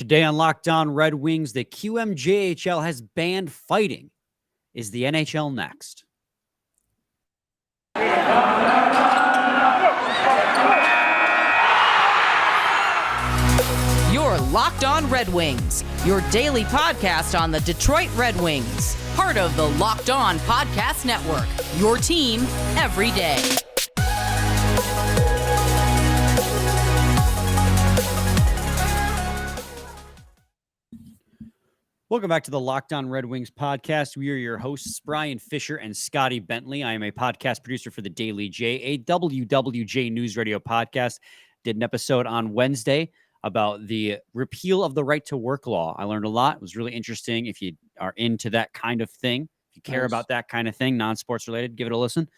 Today on Locked On Red Wings, the QMJHL has banned fighting. Is the NHL next? You're Locked On Red Wings, your daily podcast on the Detroit Red Wings. Part of the Locked On Podcast Network, your team every day. Welcome back to the Locked On Red Wings podcast. We are your hosts, Brian Fisher and Scotty Bentley. I am a podcast producer for the Daily J, a WWJ News Radio podcast. Did an episode on Wednesday about the repeal of the right to work law. I learned a lot. It was really interesting. If you are into that kind of thing, if you care about that kind of thing, non-sports related, give it a listen.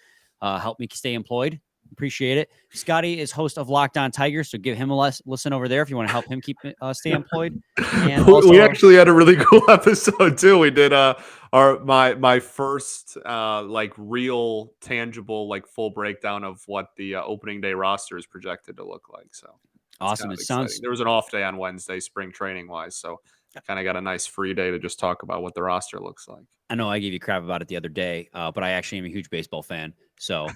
Help me stay employed. Appreciate it. Scotty is host of Locked On Tigers, so give him a listen over there if you want to help him keep stay employed. And also, we actually had a really cool episode too. We did my first like real tangible like full breakdown of what the opening day roster is projected to look like. So awesome. It sounds there was an off day on Wednesday, spring training wise, so kind of got a nice free day to just talk about what the roster looks like. I know I gave you crap about it the other day, but I actually am a huge baseball fan, so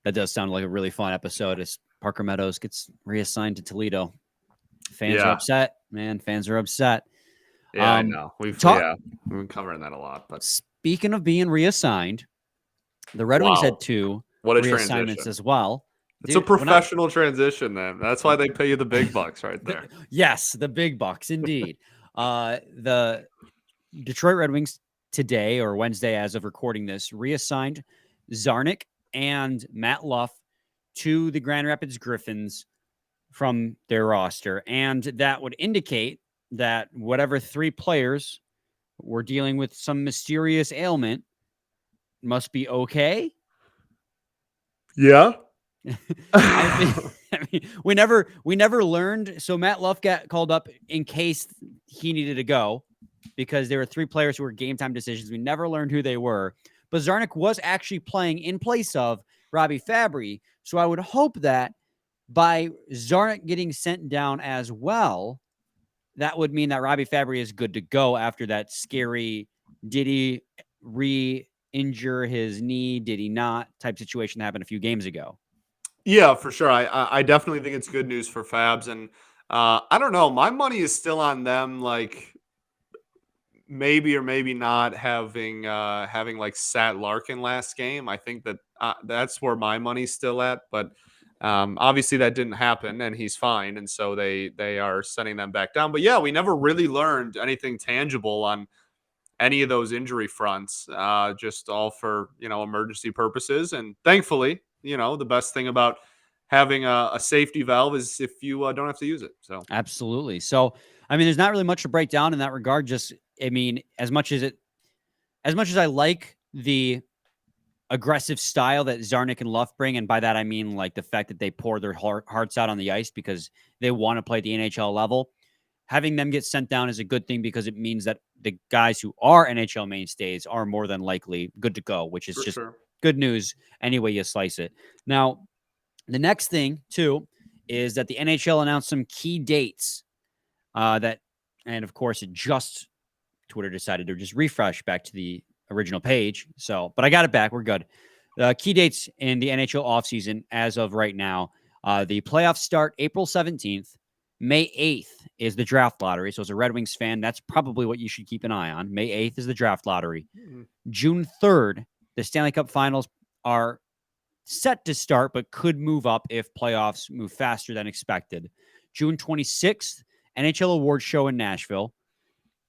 that does sound like a really fun episode. As Parker Meadows gets reassigned to Toledo, fans are upset. Man, fans are upset. Yeah, I know. We've been covering that a lot. But speaking of being reassigned, the Red Wings had two reassignments as well. It's a professional transition, then. That's why they pay you the big bucks right there. Yes, the big bucks, indeed. The Detroit Red Wings today, or Wednesday as of recording this, reassigned Zarnik and Matt Luff to the Grand Rapids Griffins from their roster. And that would indicate that whatever three players were dealing with some mysterious ailment must be okay. Yeah. I mean, we never learned. So Matt Luff got called up in case he needed to go because there were three players who were game time decisions. We never learned who they were. But Zarnik was actually playing in place of Robbie Fabry. So I would hope that by Zarnik getting sent down as well, that would mean that Robbie Fabry is good to go after that scary, did he re-injure his knee, did he not, type situation that happened a few games ago. Yeah, for sure. I definitely think it's good news for Fabs. And I don't know. My money is still on them, like maybe or maybe not having like sat Larkin last game. I think that that's where my money's still at. But obviously that didn't happen, and he's fine. And so they are sending them back down. But yeah, we never really learned anything tangible on any of those injury fronts, just all for, emergency purposes. And thankfully, the best thing about having a safety valve is if you don't have to use it. So absolutely. So, I mean, there's not really much to break down in that regard. Just, I mean, as much as I like the aggressive style that Zarnik and Luff bring, and by that I mean like the fact that they pour their hearts out on the ice because they want to play at the NHL level. Having them get sent down is a good thing because it means that the guys who are NHL mainstays are more than likely good to go, which is good news any way you slice it. Now, the next thing, too, is that the NHL announced some key dates and of course, Twitter decided to just refresh back to the original page. So, but I got it back. We're good. Key dates in the NHL offseason as of right now. The playoffs start April 17th. May 8th is the draft lottery. So as a Red Wings fan, that's probably what you should keep an eye on. May 8th is the draft lottery. Mm-hmm. June 3rd, the Stanley Cup finals are set to start, but could move up if playoffs move faster than expected. June 26th, NHL Awards Show in Nashville.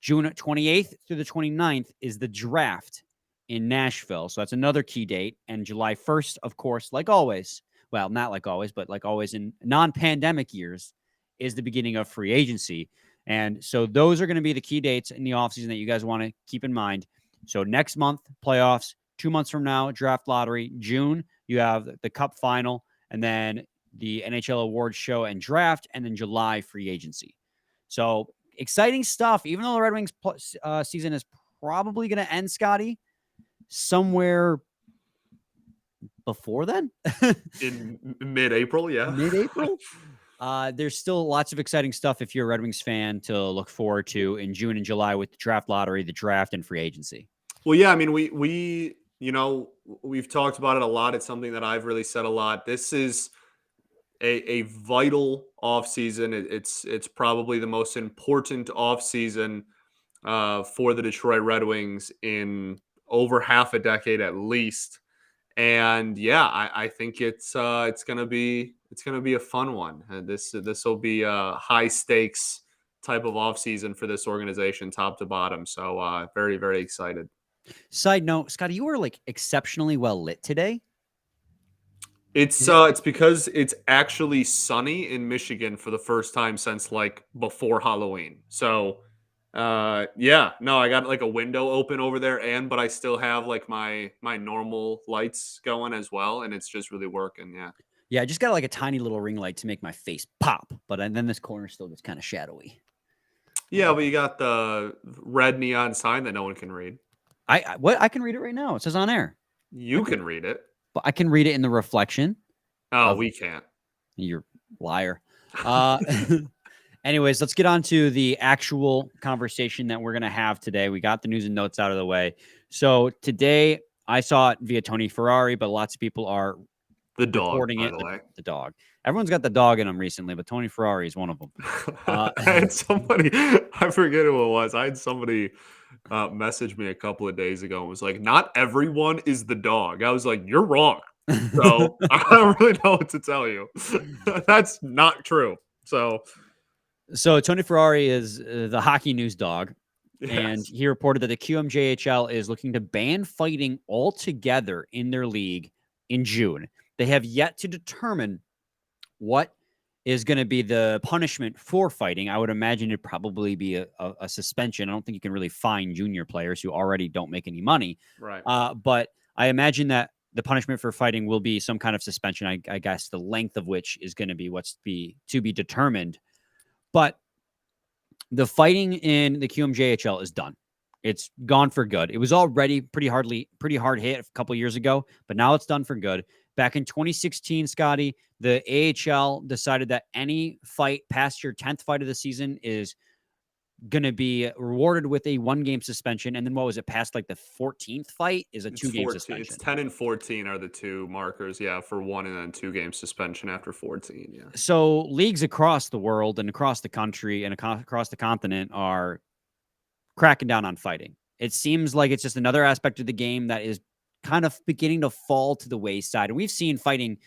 June 28th through the 29th is the draft in Nashville. So that's another key date. And July 1st, of course, like always, well, not like always, but like always in non-pandemic years, is the beginning of free agency. And so those are going to be the key dates in the offseason that you guys want to keep in mind. So next month, playoffs. 2 months from now, draft lottery. June, you have the Cup final, and then the NHL Awards Show and draft, and then July free agency. So exciting stuff. Even though the Red Wings season is probably going to end, Scotty, somewhere before then. In mid-April, yeah. Mid-April? There's still lots of exciting stuff if you're a Red Wings fan to look forward to in June and July with the draft lottery, the draft, and free agency. Well, yeah, I mean, we've talked about it a lot. It's something that I've really said a lot. This is a vital offseason. It's probably the most important offseason for the Detroit Red Wings in over half a decade at least. And yeah, I think it's gonna be a fun one. This will be a high stakes type of offseason for this organization, top to bottom. So very, very excited. Side note, Scotty, you were like exceptionally well lit today. Is it? It's because it's actually sunny in Michigan for the first time since like before Halloween. So yeah, no, I got like a window open over there but I still have like my normal lights going as well, and it's just really working. Yeah. Yeah, I just got like a tiny little ring light to make my face pop, but then this corner still gets kind of shadowy. Yeah, but you got the red neon sign that no one can read. I can read it right now. It says on air. You can read it. But I can read it in the reflection. Oh, we can't. You're liar. Anyways, let's get on to the actual conversation that we're going to have today. We got the news and notes out of the way. So today I saw it via Tony Ferrari, but lots of people are the dog, reporting it. The dog. Everyone's got the dog in them recently, but Tony Ferrari is one of them. I had somebody, I forget who it was. I had somebody message me a couple of days ago and was like, not everyone is the dog. I was like, you're wrong. So I don't really know what to tell you. That's not true. So Tony Ferrari is the hockey news dog. yes. And he reported that the QMJHL is looking to ban fighting altogether in their league in June. They have yet to determine what is going to be the punishment for fighting. I would imagine it'd probably be a suspension. I don't think you can really fine junior players who already don't make any money. Right. But I imagine that the punishment for fighting will be some kind of suspension. I guess the length of which is going to be to be determined. But the fighting in the QMJHL is done. It's gone for good. It was already pretty hard hit a couple years ago, but now it's done for good. Back in 2016, Scotty, the AHL decided that any fight past your 10th fight of the season is going to be rewarded with a 1-game suspension. And then what was it, past like the 14th fight is a 2-game suspension. It's 10 and 14 are the two markers, yeah, for 1 and then 2-game suspension after 14, yeah. So leagues across the world and across the country and across the continent are cracking down on fighting. It seems like it's just another aspect of the game that is kind of beginning to fall to the wayside. And we've seen fighting,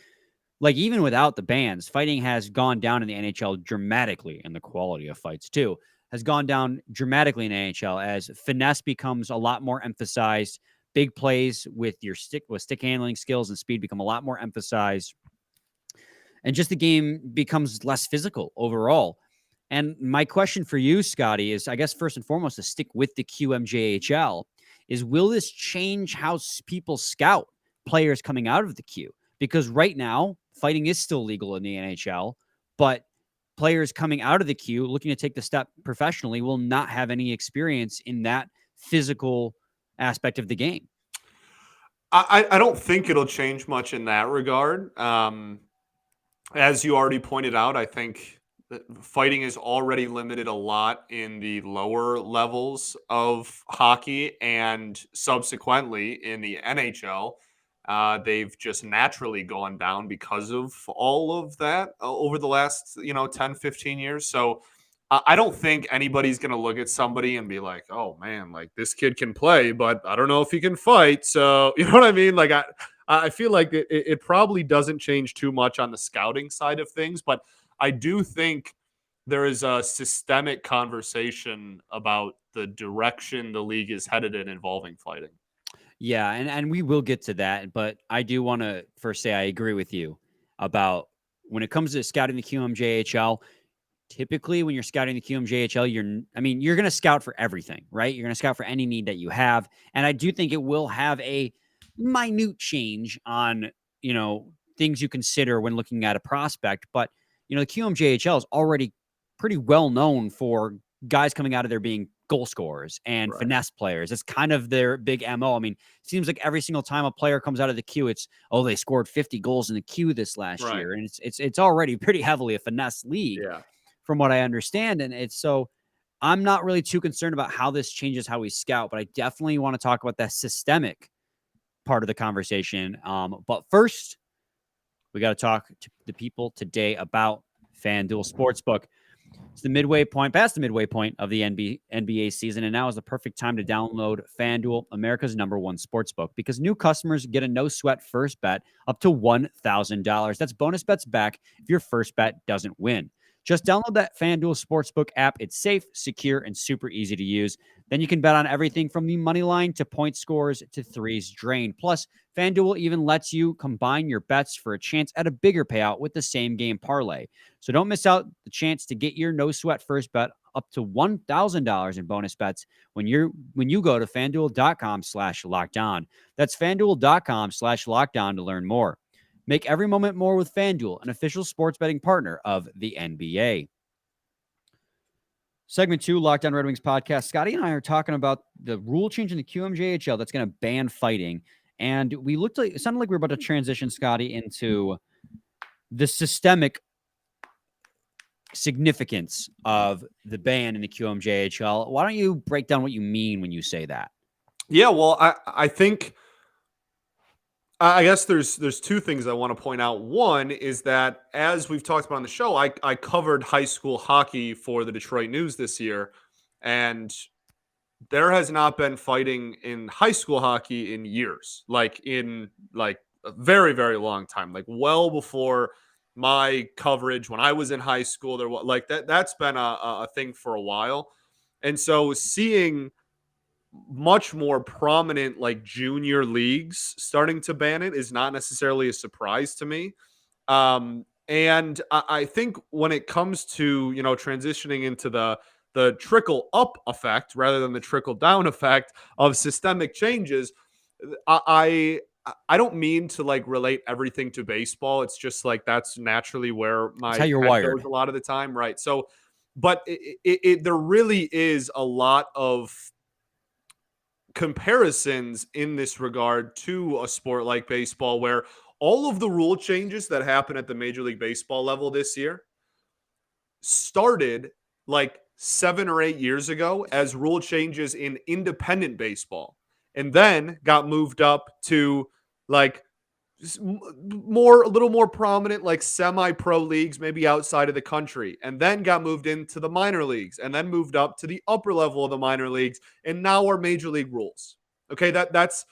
like even without the bans, fighting has gone down in the NHL dramatically, and the quality of fights too has gone down dramatically in NHL as finesse becomes a lot more emphasized. Big plays with stick handling skills and speed become a lot more emphasized. And just the game becomes less physical overall. And my question for you, Scotty, is I guess first and foremost to stick with the QMJHL is, will this change how people scout players coming out of the Q? Because right now, fighting is still legal in the NHL, but players coming out of the Q looking to take the step professionally will not have any experience in that physical aspect of the game. I don't think it'll change much in that regard. As you already pointed out, I think fighting is already limited a lot in the lower levels of hockey, and subsequently in the NHL, they've just naturally gone down because of all of that over the last 10, 15 years. So I don't think anybody's going to look at somebody and be like, oh man, like this kid can play, but I don't know if he can fight. So you know what I mean? Like I feel like it probably doesn't change too much on the scouting side of things, but I do think there is a systemic conversation about the direction the league is headed in involving fighting. Yeah, and we will get to that, but I do want to first say I agree with you about when it comes to scouting the QMJHL. Typically, when you're scouting the QMJHL, you're going to scout for everything, right? You're going to scout for any need that you have, and I do think it will have a minute change on things you consider when looking at a prospect. But the QMJHL is already pretty well known for guys coming out of there being goal scorers and Right. finesse players. That's kind of their big MO. I mean, it seems like every single time a player comes out of the queue, it's, oh, they scored 50 goals in the queue this last Right. year. And it's already pretty heavily a finesse league Yeah. from what I understand. And it's so I'm not really too concerned about how this changes how we scout, but I definitely want to talk about that systemic part of the conversation. But first, we got to talk to the people today about FanDuel Sportsbook. It's the midway point, past the midway point of the NBA season, and now is the perfect time to download FanDuel, America's #1 sportsbook, because new customers get a no-sweat first bet up to $1,000. That's bonus bets back if your first bet doesn't win. Just download that FanDuel Sportsbook app. It's safe, secure, and super easy to use. Then you can bet on everything from the money line to point scores to threes drained. Plus, FanDuel even lets you combine your bets for a chance at a bigger payout with the same game parlay. So don't miss out the chance to get your no sweat first bet up to $1,000 in bonus bets when you go to FanDuel.com/lockdown. That's FanDuel.com/lockdown to learn more. Make every moment more with FanDuel, an official sports betting partner of the NBA. Segment 2, Locked On Red Wings podcast. Scotty and I are talking about the rule change in the QMJHL that's going to ban fighting. And it sounded like we were about to transition, Scotty, into the systemic significance of the ban in the QMJHL. Why don't you break down what you mean when you say that? Yeah, well, I think I guess there's two things I want to point out. One is that, as we've talked about on the show, I covered high school hockey for the Detroit News this year, and there has not been fighting in high school hockey in years, in a very, very long time, like well before my coverage when I was in high school. There was that's been a thing for a while. And so seeing much more prominent junior leagues starting to ban it is not necessarily a surprise to me. And I think when it comes to, transitioning into the trickle up effect rather than the trickle down effect of systemic changes, I don't mean to relate everything to baseball. It's just that's naturally where my That's how you're head wired. goes a lot of the time, right? So, but there really is a lot of comparisons in this regard to a sport like baseball, where all of the rule changes that happen at the Major League Baseball level this year started 7 or 8 years ago as rule changes in independent baseball, and then got moved up to a little more prominent semi-pro leagues maybe outside of the country, and then got moved into the minor leagues, and then moved up to the upper level of the minor leagues, and now are major league rules. Okay, that's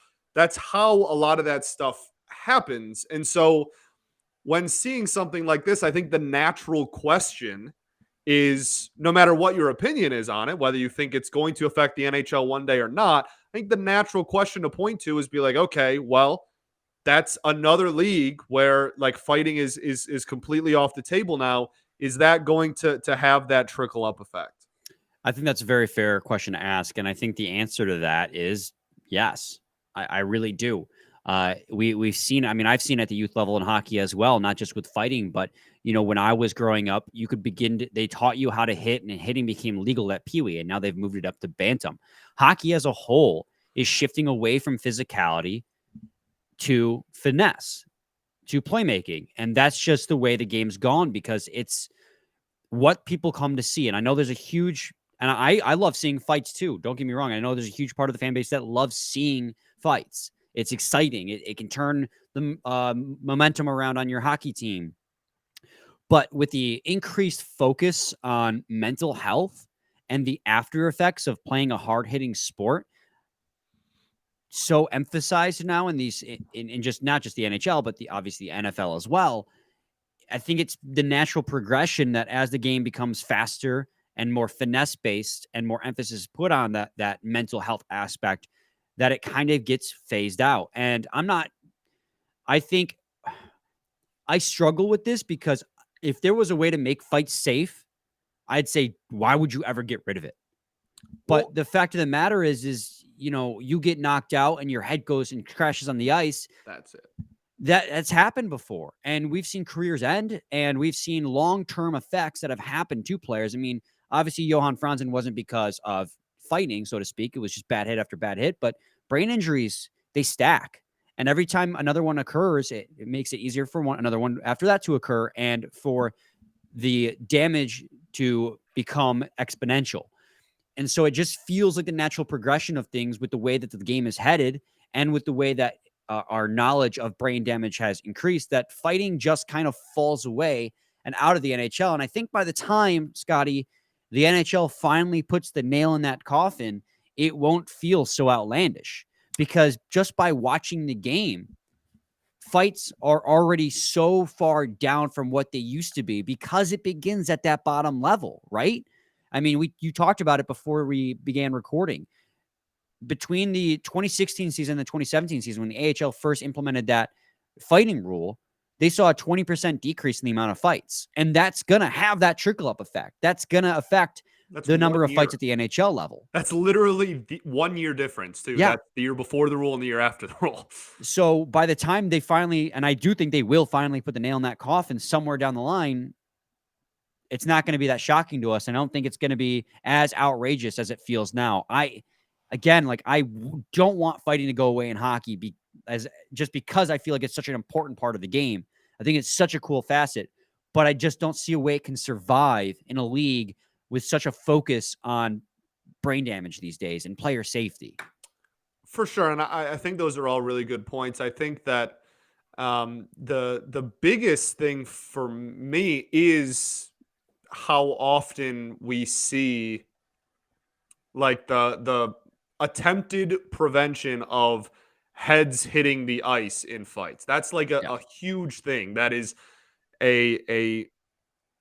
how a lot of that stuff happens. And so when seeing something like this, I think the natural question is, no matter what your opinion is on it, whether you think it's going to affect the NHL one day or not, I think the natural question to point to is be like, okay, well, that's another league where fighting is completely off the table now. Is that going to have that trickle up effect? I think that's a very fair question to ask. And I think the answer to that is yes. I really do. We've seen, I've seen at the youth level in hockey as well, not just with fighting, but when I was growing up, you could they taught you how to hit, and hitting became legal at Pee Wee, and now they've moved it up to Bantam. Hockey as a whole is shifting away from physicality to finesse, to playmaking. And that's just the way the game's gone, because it's what people come to see. And I know there's a huge, and I love seeing fights too. Don't get me wrong. I know there's a huge part of the fan base that loves seeing fights. It's exciting. It can turn the momentum around on your hockey team. But with the increased focus on mental health and the after effects of playing a hard-hitting sport, so emphasized now in these, in just not just the NHL, but obviously the NFL as well. I think it's the natural progression that as the game becomes faster and more finesse based and more emphasis put on that mental health aspect, that it kind of gets phased out. And I think I struggle with this, because if there was a way to make fights safe, I'd say, why would you ever get rid of it? But the fact of the matter is, you get knocked out and your head goes and crashes on the ice. That's it. That's happened before. And we've seen careers end, and we've seen long-term effects that have happened to players. Obviously, Johan Franzen wasn't because of fighting, so to speak. It was just bad hit after bad hit. But brain injuries, they stack. And every time another one occurs, it makes it easier for another one after that to occur and for the damage to become exponential. And so it just feels like the natural progression of things with the way that the game is headed and with the way that our knowledge of brain damage has increased, that fighting just kind of falls away and out of the NHL. And I think by the time, Scotty, the NHL finally puts the nail in that coffin, it won't feel so outlandish, because just by watching the game, fights are already so far down from what they used to be because it begins at that bottom level, right? I mean, you talked about it before we began recording. Between the 2016 season and the 2017 season, when the AHL first implemented that fighting rule, they saw a 20% decrease in the amount of fights. And that's going to have that trickle-up effect. That's going to affect the number of fights at the NHL level. That's literally the 1 year difference, too. Yeah. That's the year before the rule and the year after the rule. So by the time they finally, and I do think they will finally put the nail in that coffin somewhere down the line, it's not going to be that shocking to us. And I don't think it's going to be as outrageous as it feels now. I don't want fighting to go away in hockey just because I feel like it's such an important part of the game. I think it's such a cool facet, but I just don't see a way it can survive in a league with such a focus on brain damage these days and player safety. For sure. And I think those are all really good points. I think that the biggest thing for me is how often we see like the attempted prevention of heads hitting the ice in fights. That's like a huge thing. That is a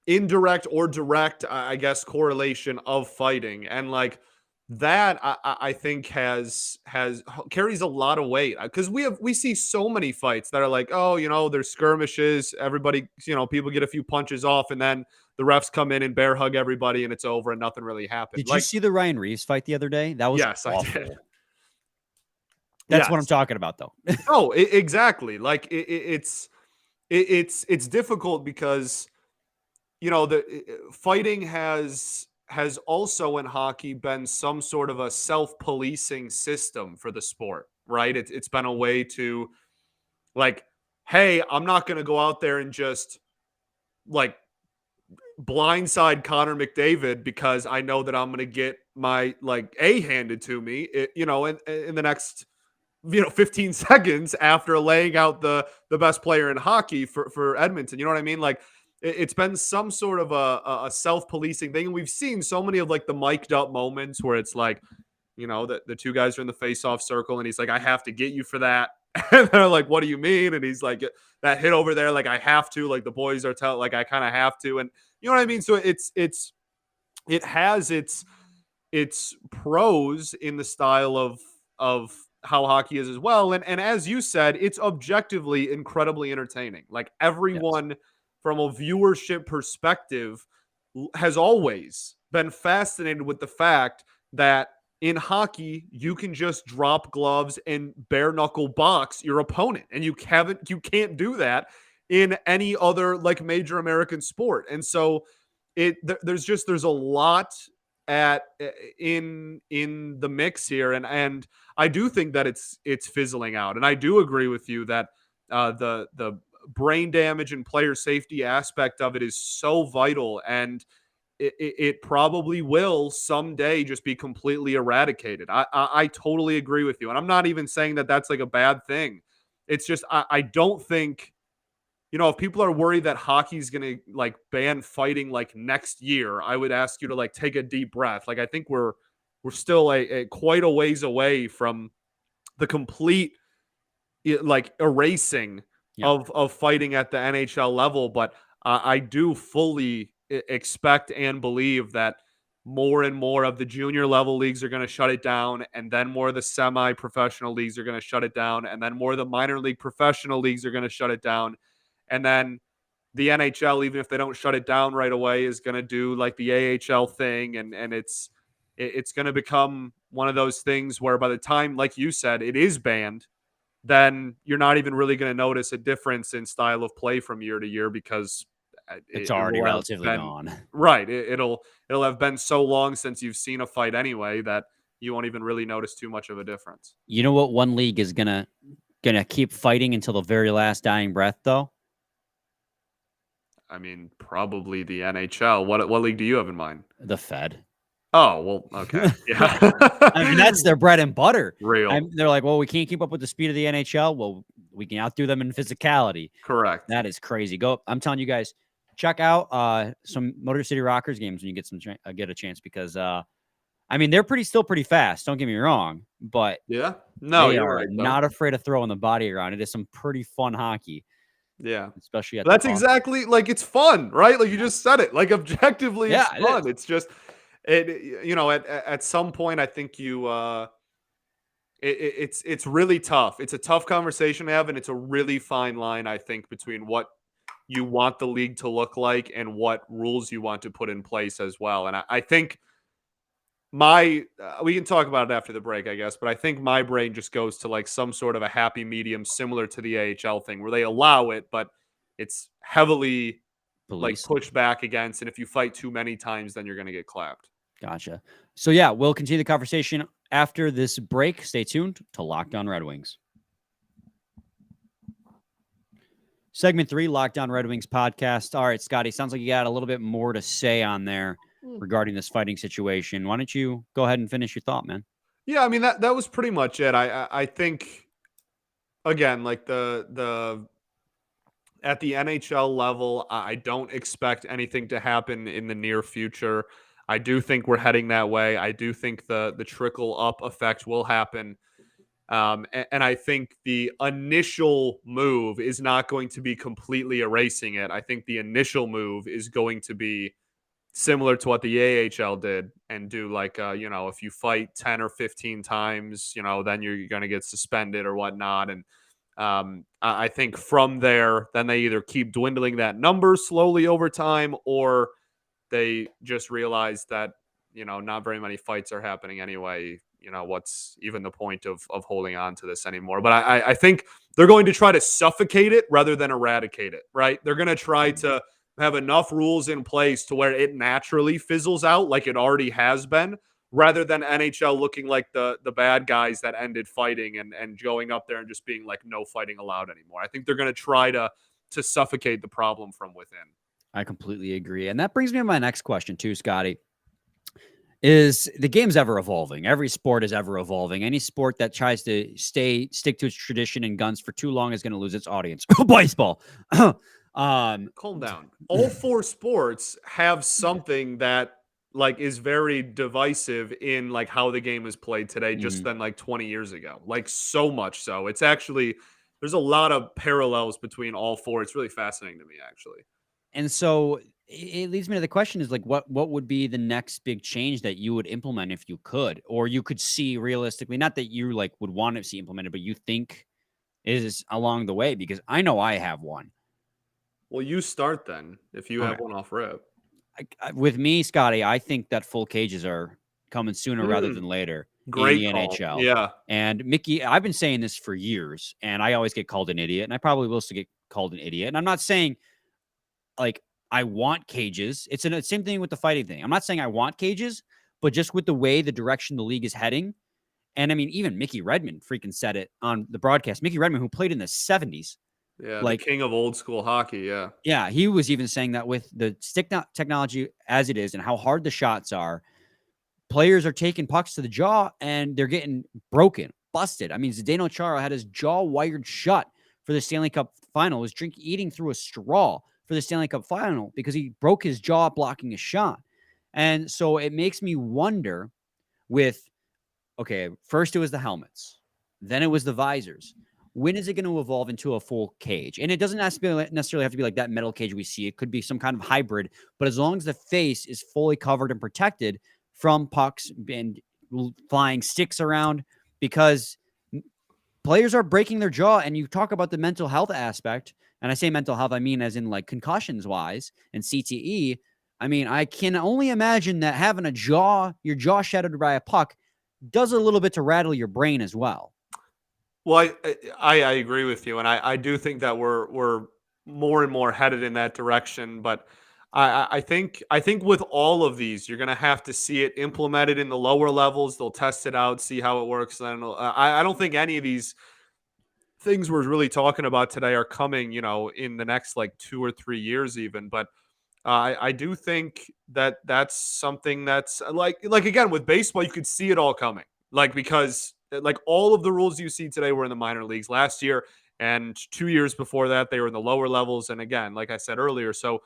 indirect or direct, I guess, correlation of fighting. And like that, I think carries a lot of weight, because we see so many fights that are like, oh, there's skirmishes, everybody, people get a few punches off, and then the refs come in and bear hug everybody and it's over and nothing really happened. Did you see the Ryan Reeves fight the other day? That was yes, awful. I did. That's what I'm talking about, though. Oh, exactly. Like it's difficult because the fighting has also in hockey been some sort of a self-policing system for the sport, right? It's been a way to, like, hey, I'm not going to go out there and just like blindside Connor McDavid because I know that I'm going to get my like A handed to me, in the next 15 seconds after laying out the best player in hockey for Edmonton. You know what I mean? Like, it's been some sort of a self-policing thing. And we've seen so many of like the mic'd up moments where it's like, the two guys are in the face-off circle and he's like, I have to get you for that. And they're like, what do you mean? And he's like, that hit over there, like I have to, like the boys are telling, like I kind of have to. And you know what I mean? So it has its pros in the style of how hockey is as well. And as you said, it's objectively incredibly entertaining. Like everyone from a viewership perspective has always been fascinated with the fact that in hockey, you can just drop gloves and bare knuckle box your opponent. And you can't do that in any other like major American sport. And so there's a lot in the mix here. And I do think that it's fizzling out. And I do agree with you that the brain damage and player safety aspect of it is so vital, and it probably will someday just be completely eradicated. I totally agree with you. And I'm not even saying that that's like a bad thing. It's just, I don't think, if people are worried that hockey's going to like ban fighting like next year, I would ask you to like take a deep breath. Like, I think we're still quite a ways away from the complete like erasing of fighting at the NHL level. But I do fully expect and believe that more and more of the junior level leagues are going to shut it down, and then more of the semi-professional leagues are going to shut it down, and then more of the minor league professional leagues are going to shut it down. And then the NHL, even if they don't shut it down right away, is going to do like the AHL thing. And it's going to become one of those things where by the time, like you said, it is banned, then you're not even really going to notice a difference in style of play from year to year, because it's already relatively gone. Right. It'll have been so long since you've seen a fight anyway that you won't even really notice too much of a difference. You know what one league is gonna keep fighting until the very last dying breath, though? I mean, probably the NHL. What league do you have in mind? The Fed. Oh, well, okay. Yeah. I mean, that's their bread and butter. Real. They're like, well, we can't keep up with the speed of the NHL. Well, we can outdo them in physicality. Correct. That is crazy. I'm telling you guys, check out some Motor City Rockers games when you get a chance, because I mean, they're still pretty fast. Don't get me wrong, but Yeah. No, they you're are right, though. not afraid of throwing the body around. It is some pretty fun hockey. Yeah. Especially at That's the exactly, like, it's fun, right? Like you just said it. Like, objectively, it's it fun. is. It's just at some point, I think it's really tough. It's a tough conversation to have, and it's a really fine line, I think, between what you want the league to look like and what rules you want to put in place as well. And I think we can talk about it after the break, I guess, but I think my brain just goes to like some sort of a happy medium similar to the AHL thing where they allow it, but it's heavily like Police. pushed back against. And if you fight too many times, then you're going to get clapped. Gotcha. So yeah, we'll continue the conversation after this break. Stay tuned to Locked On Red Wings. Segment 3, Locked On Red Wings podcast. All right, Scotty, sounds like you got a little bit more to say on there regarding this fighting situation. Why don't you go ahead and finish your thought, man? Yeah, I mean that was pretty much it. I think again, like the at the NHL level, I don't expect anything to happen in the near future. I do think we're heading that way. I do think the trickle up effect will happen. And I think the initial move is not going to be completely erasing it. I think the initial move is going to be similar to what the AHL did and do like, if you fight 10 or 15 times, then you're going to get suspended or whatnot. And I think from there, then they either keep dwindling that number slowly over time, or they just realize that, not very many fights are happening anyway. What's even the point of holding on to this anymore? But I think they're going to try to suffocate it rather than eradicate it, right? They're going to try to have enough rules in place to where it naturally fizzles out like it already has been, rather than NHL looking like the bad guys that ended fighting and going up there and just being like, no fighting allowed anymore. I think they're going to try to suffocate the problem from within. I completely agree. And that brings me to my next question too, Scotty. Is the game's ever evolving? Every sport is ever evolving. Any sport that tries to stick to its tradition and guns for too long is going to lose its audience. Baseball. Calm down. All 4 sports have something that like is very divisive in like how the game is played today, just than like 20 years ago. Like so much so. It's actually, there's a lot of parallels between all 4. It's really fascinating to me, actually. And so it leads me to the question is like, what would be the next big change that you would implement if you could, or you could see realistically, not that you like would want to see implemented, but you think is along the way? Because I know I have one. Well, you start then if you have one off rip. With me, Scotty, I think that full cages are coming sooner rather than later Great in the call. NHL. Yeah. And Mickey, I've been saying this for years, and I always get called an idiot, and I probably will still get called an idiot. And I'm not saying like I want cages. It's the same thing with the fighting thing. I'm not saying I want cages, but just with the way the direction the league is heading. And I mean, even Mickey Redmond freaking said it on the broadcast. Mickey Redmond, who played in the 70s. Yeah, like the king of old school hockey, yeah. Yeah, he was even saying that with the stick technology as it is and how hard the shots are, players are taking pucks to the jaw and they're getting broken, busted. I mean, Zdeno Chara had his jaw wired shut for the Stanley Cup final, was eating through a straw for the Stanley Cup final because he broke his jaw blocking a shot. And so it makes me wonder first it was the helmets, then it was the visors. When is it going to evolve into a full cage? And it doesn't necessarily have to be like that metal cage we see. It could be some kind of hybrid, but as long as the face is fully covered and protected from pucks and flying sticks around, because players are breaking their jaw. And you talk about the mental health aspect, and I say mental health, I mean as in like concussions wise and CTE. I mean, I can only imagine that having your jaw shattered by a puck does a little bit to rattle your brain as well. Well, I agree with you, and I do think that we're more and more headed in that direction. But I think with all of these, you're gonna have to see it implemented in the lower levels. They'll test it out, see how it works. Then I don't think any of these things we're really talking about today are coming, in the next like 2 or 3 years, even. But I do think that that's something that's like again with baseball, you could see it all coming, like because like all of the rules you see today were in the minor leagues last year, and 2 years before that they were in the lower levels, and again, like I said earlier, so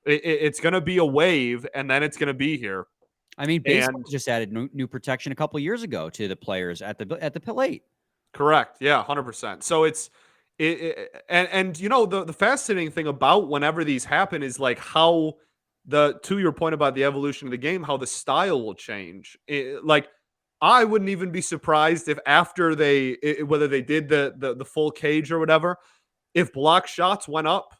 it's going to be a wave, and then it's going to be here. I mean, baseball And just added new protection a couple years ago to the players at the plate. correct, yeah, 100%. So and the fascinating thing about whenever these happen is like how the to your point about the evolution of the game, how the style will change. Like I wouldn't even be surprised if after whether they did the full cage or whatever, if block shots went up,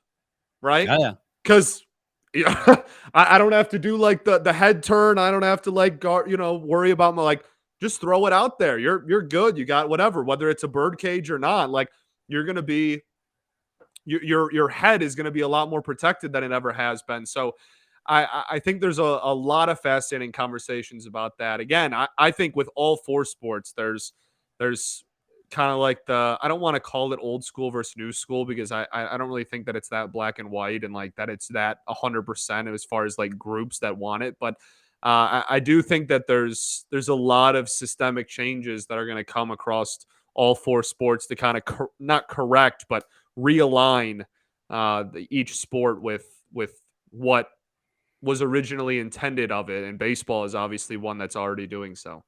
right? Yeah, yeah. Because yeah, I don't have to do like the head turn. I don't have to like guard, worry about my like just throw it out there. You're good. You got whatever, whether it's a bird cage or not. Like you're gonna be your head is gonna be a lot more protected than it ever has been. So I think there's a lot of fascinating conversations about that. Again, I think with all four sports, there's kind of like I don't want to call it old school versus new school because I don't really think that it's that black and white and like that it's that 100% as far as like groups that want it. But I do think that there's a lot of systemic changes that are going to come across all four sports to kind of not correct but realign each sport with what was originally intended of it, and baseball is obviously one that's already doing so.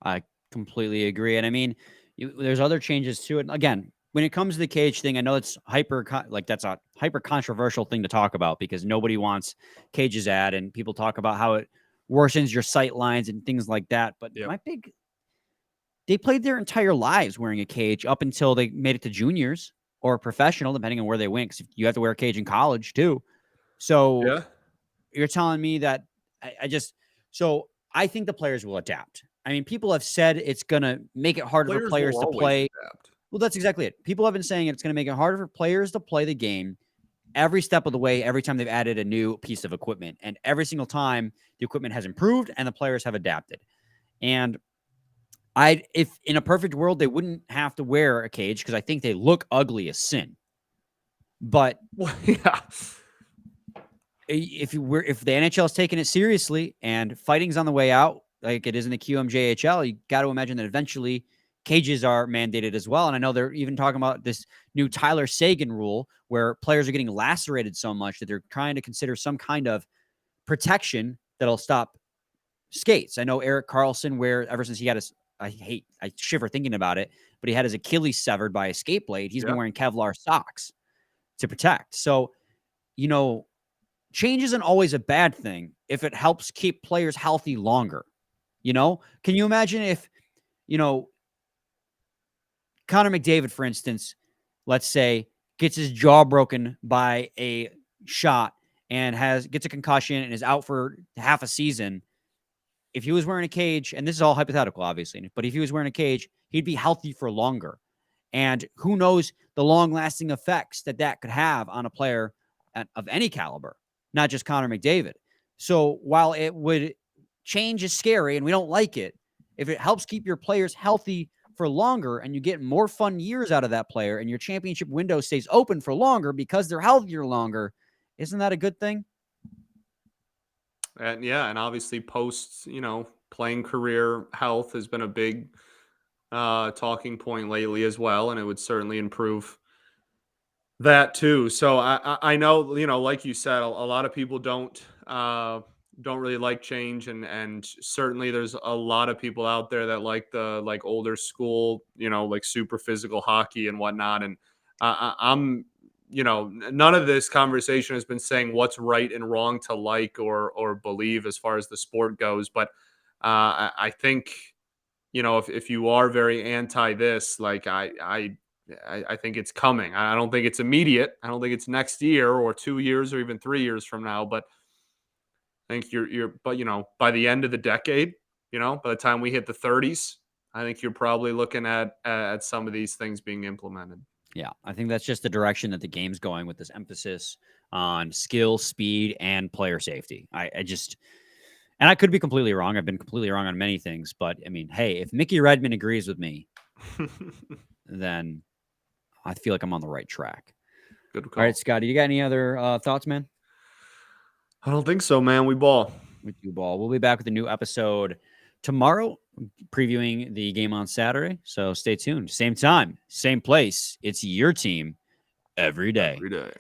I completely agree. And I mean, there's other changes to it. Again, when it comes to the cage thing, I know it's that's a hyper controversial thing to talk about because nobody wants cages and people talk about how it worsens your sight lines and things like that. But Yep. they played their entire lives wearing a cage up until they made it to juniors or professional, depending on where they went. Because you have to wear a cage in college too. So Yeah. you're telling me that so I think the players will adapt. I mean, people have said it's going to make it harder for Players players will to always play. adapt. Well, that's exactly it. People have been saying it's going to make it harder for players to play the game every step of the way, every time they've added a new piece of equipment. And every single time the equipment has improved and the players have adapted. And if in a perfect world, they wouldn't have to wear a cage because I think they look ugly as sin. But Well, yeah. if the NHL is taking it seriously and fighting's on the way out, like it is in the QMJHL, you got to imagine that eventually cages are mandated as well. And I know they're even talking about this new Tyler Sagan rule where players are getting lacerated so much that they're trying to consider some kind of protection that'll stop skates. I know Eric Carlson, where ever since he had I shiver thinking about it, but he had his Achilles severed by a skate blade. He's been Yeah. wearing Kevlar socks to protect. So, you know, change isn't always a bad thing if it helps keep players healthy longer. Can you imagine if, you know, Connor McDavid, for instance, let's say, gets his jaw broken by a shot and gets a concussion and is out for half a season. If he was wearing a cage, and this is all hypothetical, obviously, but if he was wearing a cage, he'd be healthy for longer. And who knows the long-lasting effects that could have on a player of any caliber, not just Connor McDavid. So while change is scary and we don't like it, if it helps keep your players healthy for longer and you get more fun years out of that player and your championship window stays open for longer because they're healthier longer, isn't that a good thing? And yeah, and obviously post, playing career health has been a big talking point lately as well, and it would certainly improve that too. So I know, like you said, a lot of people don't really like change, and certainly there's a lot of people out there that like the like older school, like super physical hockey and whatnot. And I'm, none of this conversation has been saying what's right and wrong to like or believe as far as the sport goes. But I think, if you are very anti this, like I think it's coming. I don't think it's immediate. I don't think it's next year or 2 years or even 3 years from now. But I think but by the end of the decade, by the time we hit the 30s, I think you're probably looking at some of these things being implemented. Yeah, I think that's just the direction that the game's going with this emphasis on skill, speed, and player safety. I just, and I could be completely wrong. I've been completely wrong on many things, but I mean, hey, if Mickey Redmond agrees with me, then I feel like I'm on the right track. Good All call. right, Scotty, you got any other thoughts, man? I don't think so, man. We ball. With you, ball. We'll be back with a new episode tomorrow, previewing the game on Saturday. So stay tuned. Same time, same place. It's your team every day. Every day.